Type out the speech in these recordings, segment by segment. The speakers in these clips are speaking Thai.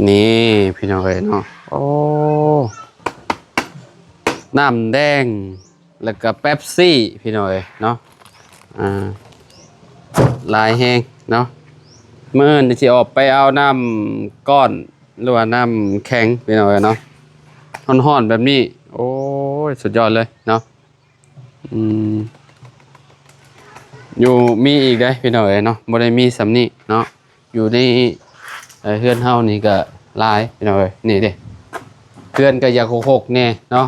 นี่พี่น้องเอ๋ยเนาะโอ้น้ำแดงแล้วก็เป๊ปซี่พี่น้องเอ๋ยเนาะอ่าลายแห้งเนาะเมื่อนี่สิออกไปเอาน้ำก้อนหรือว่าน้ำแข็งพี่น้องเอ๋ยเนาะร้อนๆแบบนี้โอ้ยสุดยอดเลยเนาะอืมอยู่มีอีกได้พี่น้องเอ๋ยเนาะบ่ได้มีสำนี้เนาะอยู่ในเฮือนเฮานี่ก็หลายพี่น้องเอ๋ยนี่เด้ เพื่อนก็อยากหกๆเนี่ยเนาะ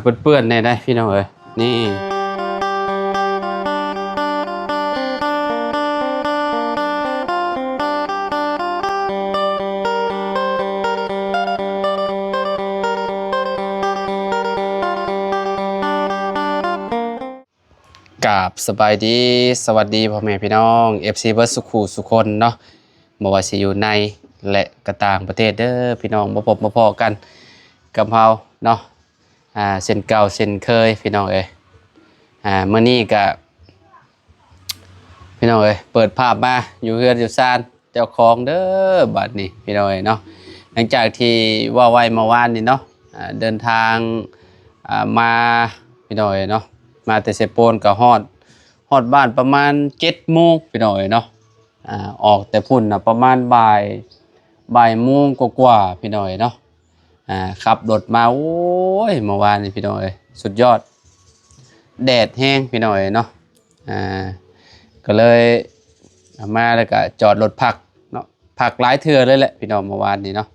เปื้อนๆเนี่ยได้พี่น้องเอ้ยนี่กราบสบายดีสวัสดีพ่อแม่พี่น้อง FC เบิร์ดสุขุสุคนเนาะบ่ว่าสิอยู่ในและก็ต่างประเทศเด้อพี่น้องมาพบมาพอกันกับเฮาเนาะเส้นเก่าเส้นเคยพี่น้องเอ้ยมื้อนี้ก็พี่น้องเอ้ยเปิดภาพมาอยู่เฮือนอยู่ซ่านเจ้าของเด้อบัดนี้พี่น้องเอ้ยเนาะหลังจากที่ว่าไว้เมื่อวานนี่เนาะเดินทางมาพี่น้องเอ้ยเนาะมาแต่เซโปนก็ฮอดบ้านประมาณ7 โมงพี่น้องเอ้ยเนาะออกแต่พุ่นน่ะประมาณบ่ายโมงกว่าๆพี่น้องเอ้ยเนาะขับรถมาโอ้ยเมื่อวานนี่พี่น้องเอ้ยสุดยอดแดดแห้งพี่น้องเอ้ยเนาะอ่า ก็เลยมาแล้วก็จอดรถพักเนาะพักหลายเทื่อเลยแหละพี่น้องเมื่อวานนี้เนาะ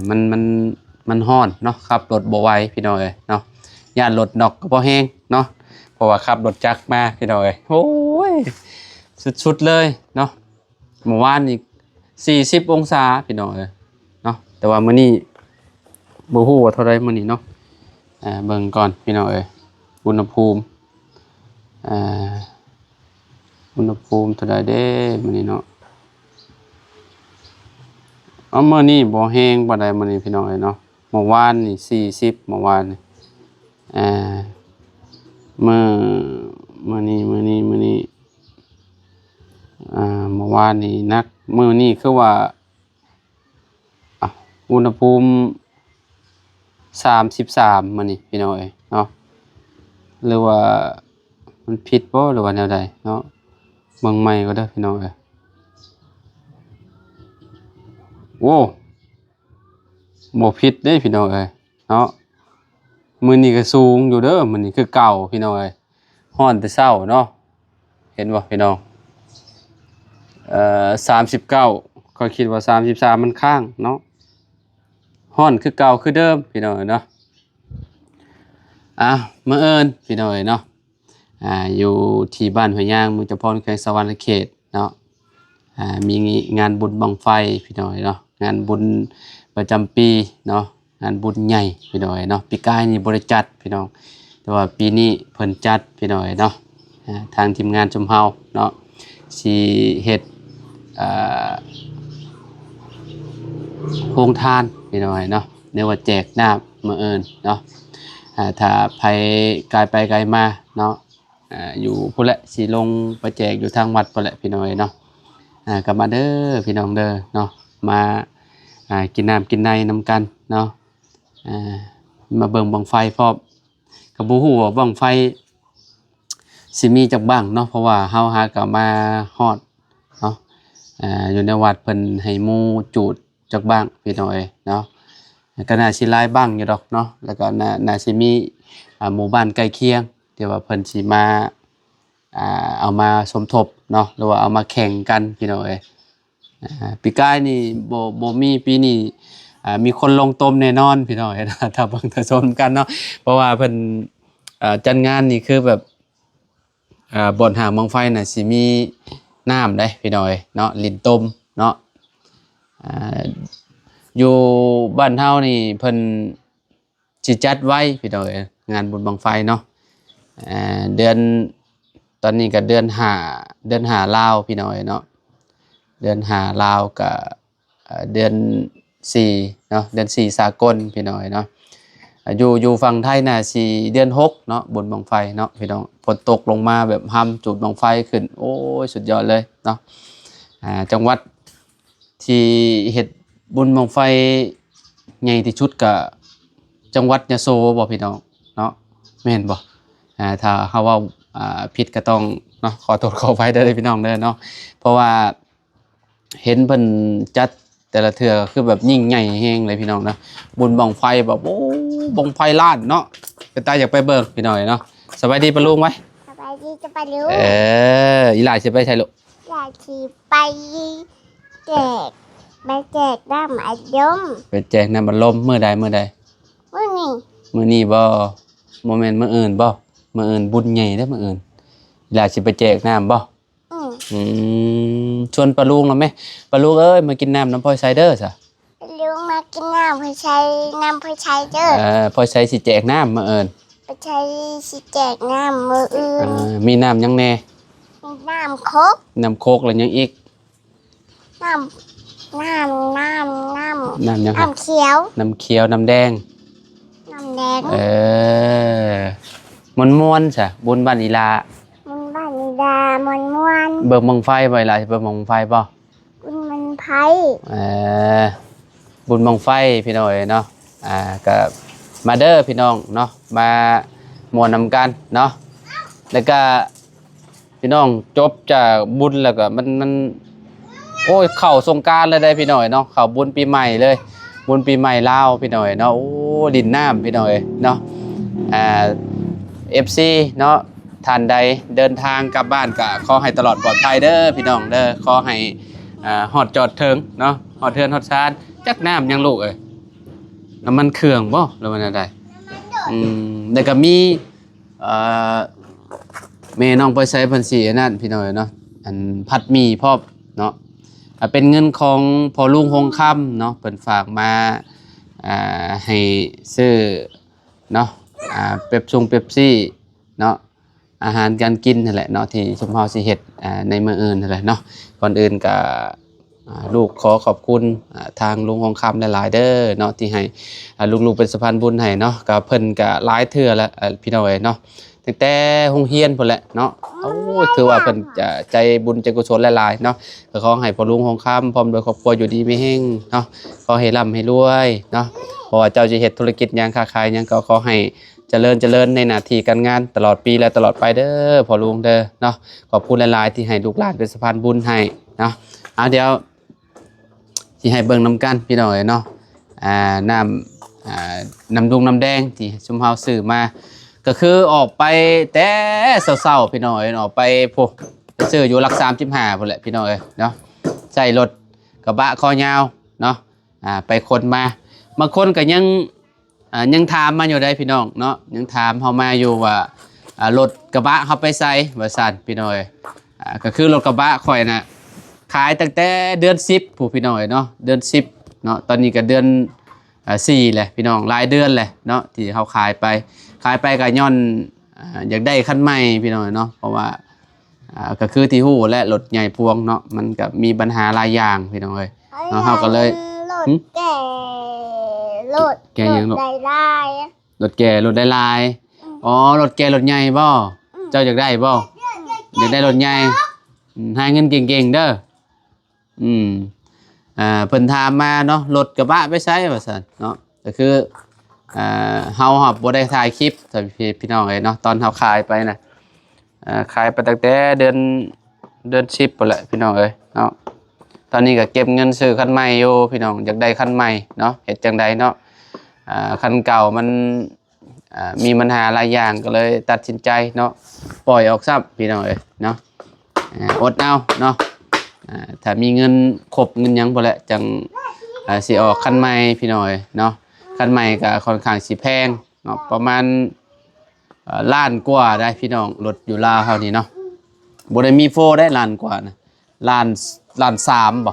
มันฮ้อนเนาะขับรถบ่ไหวพี่น้องเอ้ยเนาะย่านรถนอกก็บ่แห้งเนาะเพราะว่าขับรถจักรมาพี่น้องเอ้ยโอ้ยสุดๆเลยเนาะเมื่อวานนี่40องศาพี่น้องเอ้ยเนาะแต่ว่ามื้อนี้บ่ฮู้ว่าเท่าใดมื้อนี้เนาะเบิ่งก่อนพี่น้องเอ้ยอุณหภูมิอ่า อุณหภูมิเท่าใดเด้มื้อนี้เนาะมื้อนี้บ่แห้งปานใดมื้อนี้พี่น้องเอ้ยเนาะเมื่อวานนี่40เมื่อวานนี่อ่ามื้อมื้อนี้เมื่อวานนี่นักมื้อนี้คือว่าอุณหภูมิ33มื้อนี้พี่น้องเอ้ยเนาะหรือว่ามันผิดบ่หรือว่าแนวใดเนาะเบิ่งใหม่ก็เด้อพี่น้องเอ้ยโอ้ บ่ผิดเด้พี่น้องเอ้ยเนาะมื้อนี้ก็สูงอยู่เด้อมื้อนี้คือเก่าพี่น้องเอ้ยร้อนแต่เช้าเนาะเห็นบ่พี่น้อง39ข้อยคิดว่า33มันค้างเนาะร้อนคือเก่าคือเดิมพี่น้องเอ้ยเนาะมื้ออื่นพี่น้องเอ้ยเนาะอยู่ที่บ้านห้วยยางเมืองจำพรแขวงสะหวรรณเขตเนาะมีงานบุญบั้งไฟพี่น้องเอ้ยเนาะงานบุญประจำปีเนาะงานบุญใหญ่พี่น้องเนาะปีกายนี่บ่ได้จัดพี่น้องแต่ว่าปีนี้เพิ่นจัดพี่น้องเนาะทางทีมงานชุมเฮาเนาะสิเฮ็ดโรงทานพี่น้องเนาะเรียกว่าแจกน้ำมื้ออื่นเนาะถ้าไผกายไปไกลมาเนาะอยู่พุ่นแหละสิลงไปแจกอยู่ทางวัดพุ่นแหละพี่น้องเนาะกลับมาเด้อพี่น้องเด้อเนาะมากินน้ำกินในนำกันเนาะมาเบิ่งบังไฟพร้อมกับบ่ฮู้ว่าบังไฟสิมีจักบ้างเนาะเพราะว่าเฮาหาก็มาฮอดเนาะอยู่ในวัดเพิ่นให้หมู่จูดจักบ้างพี่น้องเนาะก็น่าสิหลายบ้างอยู่ดอกเนาะแล้วก็น่าสิมีหมู่บ้านใกล้เคียงที่ว่าเพิ่นสิมาเอามาสมทบเนาะหรือว่าเอามาแข่งกันพี่น้องปีกายนี่บ่มีปีนี้มีคนลงต้มแน่นอนพี่น้องนะถ้าเบิ่งถ้าชมกันเนาะเพราะว่าเพิ่นจัดงานนี่คือแบบบ่อนหางบั้งไฟน่ะสิมีน้ำได้พี่น้องเนาะลิ้นต้มเนาะอยู่บ้านเฮานี่เพิ่นสิจัดไว้พี่น้องงานบุญบั้งไฟเนาะเดือนตอนนี้ก็เดือนห้าลาวพี่น้องเนาะเดือน5ลาวกับเดือน4เนาะเดือน4สากลพี่น้องเนาะอยู่ฝั่งไทยน่ะสิเดือน6เนาะบุญบั้งไฟเนาะพี่น้องฝนตกลงมาแบบห้ำจุดบั้งไฟขึ้นโอ้ยสุดยอดเลยเนาะจังหวัดที่เฮ็ด บุญบังไฟใหญ่ที่สุดก็จังหวัดยะโสบ่พี่น้องเนาะแม่นบ่ถ้าเฮาเว้าผิดก็ต้องเนาะขอโทษขออภัยเด้อพี่น้องเด้อเนาะเพราะว่าเห็นเพิ่นจัดแต่ละเทื่อคือแบบยิ่งใหญ่แฮงเลยพี่น้องเนาะบุญบังไฟแบบโอ้บังไฟล้านเนาะเป็นตาอยากไปเบิ่งพี่น้อยเนาะสบายดีปะลุงไว้สบายดีจะไปรู้อีหลาสิไปใช่ลูกอยากขี่ไปแจกไปแจกน้ำอัดลมไปแจกน้ำบัดลมมื้อใดมื้อนี้บ่โมเมนต์มื้ออื่นบ่มื้ออื่นบุญใหญ่เด้อมื้ออื่นอีหลาสิไปแจกน้ำบ่ชวนปะลุงแล้วไหมปะลุงเอ้ยมากินน้ำน้ำพลอยไซเดอร์ซะลุงมากินน้ำพลอยไซเดอร์พลอยไซสิแจกน้ำมื้ออื่นพลอยไซสิแจกน้ำมื้ออื่นมีน้ำยังแน่มีน้ำโคกแล้วยังอีกน้ำยังน้ำเขียวน้ำแดงม่วนๆซะบุญบ้านอีลาม่วนเบิ่งบังไฟบ่ล่ะเบิ่งบังไฟบ่บุญบังไฟบุญบังไฟพี่น้อยเนาะก็มาเด้อพี่น้องเนาะมาม่วนนำกันเนาะแล้วก็พี่น้องจบจากบุญแล้วก็มันโอ้ยเข้าสงกรานต์เลยได้พี่น้อยเนาะเข้าบุญปีใหม่เลยบุญปีใหม่ลาวพี่น้อยเนาะโอ้ดินน้ำพี่น้อยเนาะFC เนาะท่านใดเดินทางกลับบ้านก็ขอให้ตลอดปลอดภัยเด้อพี่น้องเด้อขอให้ฮอดจอดถึงเนาะฮอดเทือนฮอดชานจักน้ำยังลูกเอ้ยน้ำมันเครื่องบ่หรือว่าอะไรแล้วก็มีแม่น้องไปใช้เพิ่นสิอันนั้นพี่น้อยเนาะอันผัดหมี่พร้อมเนาะเป็นเงินของพ่อลุงฮงค่ำเนาะเพิ่นฝากมาให้ซื้อเนาะเป๊ปซี่เนาะอาหารการกินนั่นแหละเนาะที่ชุมเฮาสิเฮ็ดในมื้ออื่นนั่นแหละเนาะก่อนอื่นก็ลูกขอขอบคุณทางลุงฮงค่ำหลายๆเด้อเนาะที่ให้ลูกๆเป็นสะพานบุญให้เนาะก็เพิ่นก็หลายเทื่อแล้วพี่น้องเอ้ยเนาะตั้งแต่โรงเรียนพุ่นแหละเนาะโอ้ถือว่าเพิ่นใจบุญใจกุศลหลายๆเนาะก็ขอให้พ่อลุงฮงค่ำพร้อมด้วยครอบครัวอยู่ดีมีแฮงเนาะขอให้ร่ำให้รวยเนาะเพราะว่าเจ้าจะเฮ็ดธุรกิจหยังค้าขายหยังก็ขอให้เจริญในหน้าที่การงานตลอดปีและตลอดไปเด้อพ่อลุงเด้อเนาะขอบคุณหลายๆที่ให้ลูกหลานเป็นสะพานบุญให้เนาะเดี๋ยวสิให้เบิ่งนำกันพี่น้อยเนาะน้ำดุงน้ำแดงที่ชุมเฮาซื้อมาก็คือออกไปแต่เช้าๆพี่น้อยออกไปพวกซื้ออยู่หลัก35พุ่นแหละพี่น้อยเนาะใส่รถกระบะคอยาวเนาะไปคนมาบางคนก็ยังถามมาอยู่ได้พี่น้องเนาะยังถามเฮามาอยู่ว่ารถกระบะเฮาไปใส่ว่าซั่นพี่น้อยก็คือรถกระบะข่อยน่ะขายตั้งแต่เดือน10ผู้พี่น้อยเนาะเดือน10เนาะตอนนี้ก็เดือน4แหละพี่น้องหลายเดือนแหละเนาะที่เฮาขายไปก็ย้อนอยากได้คันใหม่พี่น้อยเนาะเพราะว่าก็คือที่ฮู้และรถใหญ่พวงเนาะมันก็มีปัญหาหลายอย่างพี่น้องเอ้ยเนาะเฮาก็เลยรถแก่ยังรถแก่รถได้ลายอ๋อรถแก่รถใหญ่บ่เจ้าอยากได้บ่อยากได้รถใหญ่หาเงินเก่งๆเด้อเพิ่นถามมาเนาะรถกระบะไปใช้ว่าซั่นเนาะก็คือเฮาบ่ได้ถ่ายคลิปแต่พี่น้องเอ้ยเนาะตอนเฮาขายไปน่ะขายไปตั้งแต่เดือน10พุ่นแหละพี่น้องเอ้ยเนาะตอนนี้ก็เก็บเงินซื้อคันใหม่อยู่พี่น้องอยากได้คันใหม่เนาะเฮ็ดจังไดเนาะคันเก่ามันมีปัญหาหลายอย่างก็เลยตัดสินใจเนาะปล่อยออกซับพี่น้องเอ้ยเนาะอดเอาเนาะถ้ามีเงินครบเงินยังบ่แหละจังสิออกคันใหม่พี่น้องเอ้ยเนาะคันใหม่ก็ค่อนข้างสิแพงเนาะประมาณล้านกว่าได้พี่น้องรถอยู่ลาวเฮานี่เนาะบ่ได้มีโฟได้ล้านกว่านะล้าน3บ่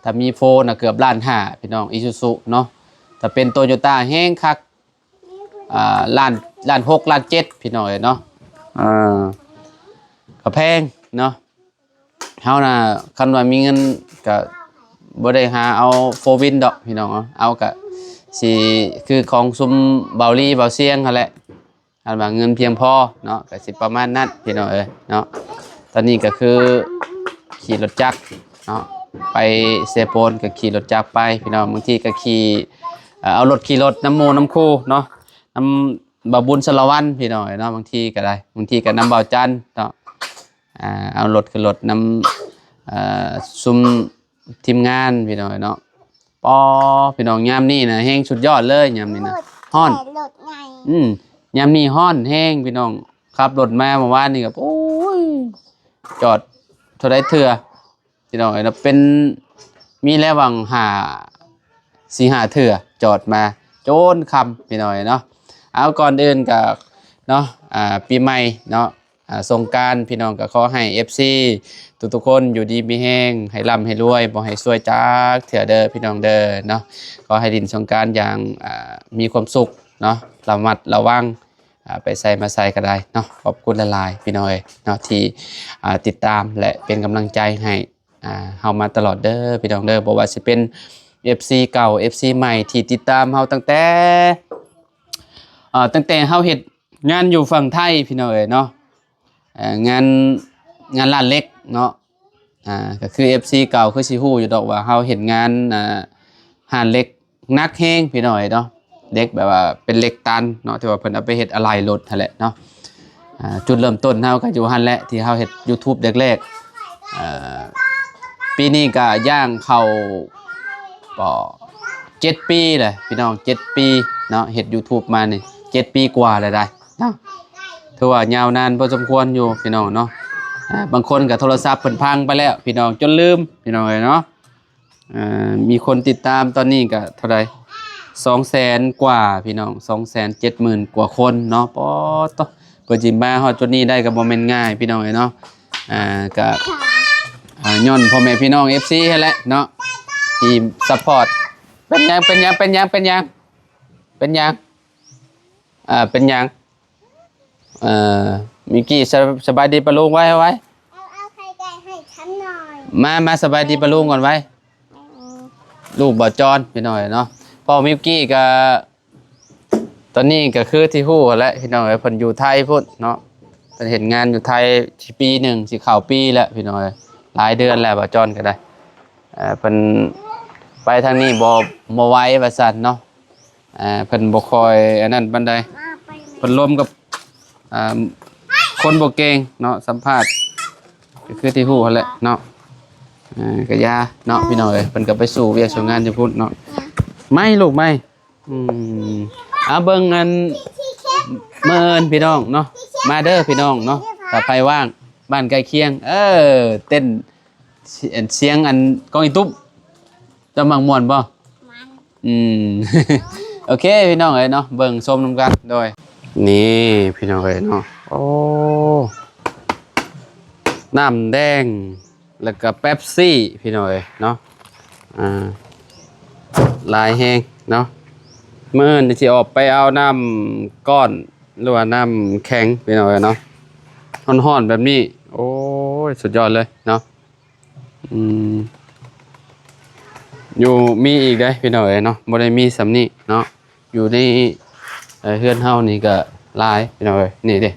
ถ้ามีโฟน่ะเกือบล้าน5พี่น้อง Isuzu เนาะถ้าเป็น Toyota แฮงคักล้าน6ล้าน7พี่น้องเนาะก็แพงเนาะเฮาน่ะคันว่ามีเงินก็บ่ได้หาเอา4 วินดอกพี่น้องเอาก็สิคือของซุมเบาลี่เบาเสียงนั่นแหละคันว่าเงินเพียงพอเนาะก็สิประมาณนั้นพี่น้องเนาะตอนนี้ก็คือขี่รถจักรเนาะ ไปเซโปนก็ขี่รถจักรไปพี่น้องบางทีก็ขี่เอารถขี่รถน้ำโมน้ำคูเนาะน้ำบ่าวบุญสารวัตรพี่น้องเนาะบางทีก็ได้บางทีก็น้ำบ่าวจันเนาะเอารถขึ้นรถน้ำซุมทีมงานพี่น้องเนาะปอพี่น้องยามนี่นะแห้งสุดยอดเลยยามนี่นะฮ้อน รถไง ยามนี่ฮ้อนแห้งพี่น้องขับรถมาเมื่อวานนี่ก็โอ้ยจอดเท่าไรเถื่อพี่น้องเนาะเป็นมีแล้ววัง4-5เถื่อจอดมาโจนคำพี่น้องเนาะเอาก่อนอื่นกับเนาะปีใหม่เนาะสงกรานต์พี่น้องก็ขอให้ FC ทุกคนอยู่ดีมีแห้งให้ร่ำให้รวยบ่ให้ซวยจักเถื่อเด้อพี่น้องเด้อเนาะขอให้ดินสงกรานต์อย่างมีความสุขเนาะระมัดระวังไปใส่มาใส่ก็ได้เนาะขอบคุณหลายๆพี่น้องเนาะที่ติดตามและเป็นกำลังใจให้เฮามาตลอดเด้อพี่น้องเด้อบ่ว่าสิเป็น FC เก่า FC ใหม่ที่ติดตามเฮาตั้งแต่เฮาเฮ็ดงานอยู่ฝั่งไทยพี่น้องเนาะงานร้านเล็กเนาะก็คือ FC เก่าคือสิฮู้อยู่ดอกว่าเฮาเฮ็ดงานร้านเล็กนักแฮงพี่น้องเนาะเล็กแบบว่าเป็นเล็กตันเนาะที่ว่าเพิ่นเอาไปเฮ็ดอะไหล่รถนั่นแหละเนาะจุดเริ่มต้นเฮาก็อยู่หั่นแหละที่เฮาเฮ็ด YouTube แรกๆปีนี้ก็ย่างเข้าก็7 ปีเลยพี่น้อง7 ปีเนาะเฮ็ด YouTube มานี่7 ปีกว่าแล้วได้เนาะถือว่ายาวนานพอสมควรอยู่พี่น้องเนาะบางคนก็โทรศัพท์เพิ่นพังไปแล้วพี่น้องจนลืมพี่น้องเนาะมีคนติดตามตอนนี้ก็เท่าใด200,000 กว่าพี่น้อง270,000 กว่าคนเนาะปอตเพิ่นสิมาฮอดจุดนี้ได้ก็บ่แม่นง่ายพี่น้องเนาะก็ย้อนพ่อแม่พี่น้อง FC ให้แหละเนาะที่ซัพพอร์ตเป็นหยังเป็นมิกกี้สบายดีปะลุงไว้เอาไข่ไก่ให้ฉันหน่อยมาสบายดีปะลุงก่อนไว้ลูกบ่จอนพี่น้อยเนาะพ่อมิกกี้ก็ตอนนี้ก็คือที่ฮู้แล้วพี่น้อยเพิ่นอยู่ไทยพุ่นเนาะเพิ่นเฮ็ดงานอยู่ไทยปีหนึ่งสิเข้าปีแล้วพี่น้อยหลายเดือนแล้วบ่จอนก็ได้เพิ่นไปทางนี้บ่ไหวว่าซั่นเนาะเพิ่นบ่ค่อยอันนั้นปานใดเพิ่นร่วมกับคนบ่เก่งเนาะสัมภาษณ์ก็คือที่ฮู้หั่นแหละเนาะก็ยาเนาะพี่น้องเอ้ยเพิ่นก็ไปสู่เวียกสู่งานอยู่พุ่นเนาะไม่ลูกไม่เบิ่งอันเมินพี่น้องเนาะมาเด้อพี่น้องเนาะถ้าใครว่างบ้านใกล้เคียงเต้นเสียงอันกองอีตุ๊บจะมังม่วนบ่โอเคพี่น้องเอ้ยเนาะเบิ่งชมนำกันโดยนี่พี่น้องเอ้ยเนาะโอ้น้ำแดงแล้วก็เป๊ปซี่พี่น้องเอ้ยเนาะลายแห้งเนาะเมื่อนี่สิออกไปเอาน้ำก้อนหรือว่าน้ำแข็งพี่น้องเอ้ยเนาะร้อนๆแบบนี้โอ้ยสุดยอดเลยเนาะอยู่มีอีกได้พี่น้องเอ้ยเนาะบ่ได้มีสำนี้เนาะอยู่ในเฮือนเฮานี่ก็หลายพี่น้องเอ้ยนี่เด้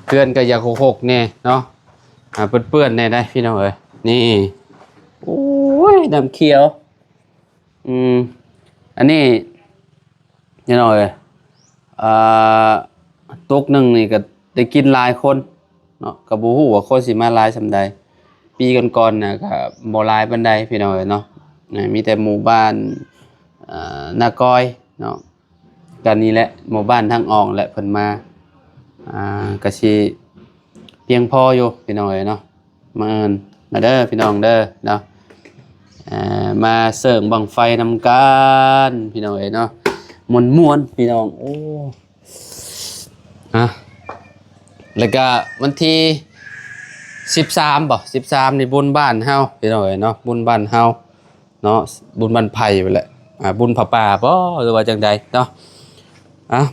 เพื่อนก็อยากหกๆแน่เนาะเปื้อนๆแน่ได้พี่น้องเอ้ยนี่โอ้ยน้ำเขียวอันนี้พี่น้องเอ้ยตุกหนึงนี่ก็ได้กินหลายคนเนาะก็บ่ฮู้ว่าคนสิมาหลายส่ำใดปีก่อนๆน่ะก็บ่หลายปานใดพี่น้องเอ้ยเนาะมีแต่หมู่บ้านนากอยเนาะกันนี้แหละหมู่บ้านทางออกแหละเพิ่นมาก็สิเพียงพออยู่พี่น้องเอ้ยเนาะมาเด้อพี่น้องเด้อเนาะมาเสริมบังไฟนำกันพี่น้องเอ้ยเนาะม่วนๆพี่น้องโอ้แล้วก็วันที่13บ่13นี่บุญบ้านเฮาพี่น้องเอ้ยเนาะบุญบ้านเฮาเนาะบุญบ้านไผ่ไปแหละบุญผาป่าบ่หรือว่าจังใดเนาะ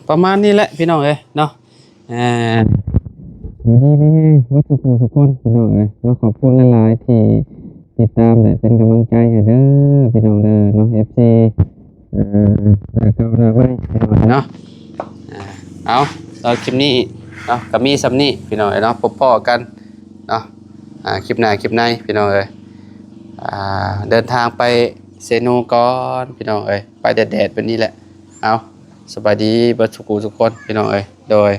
ประมาณนี้แหละพี่น้องเอ้ยเนาะอยู่ดีไม่แห้งวัตถุทุกคนพี่น้องเอ้ยเนาะขอบคุณหลายๆที่ติดตามและเป็นกำลังใจให้เด้อพี่น้องเด้อเนาะ FC แล้วก็นะไว้พี่น้องเนาะเอาตอนคลิปนี้เนาะก็มีสำนี้พี่น้องเอ้ยเนาะพบพ่อกันเนาะคลิปหน้าคลิปในพี่น้องเอ้ย เดินทางไปเซนูก่อนพี่น้องเอ้ยไปแดดๆแบบนี้แหละเอาสบายดีเบิดสุกูทุกคนพี่น้องเอ้ยโดย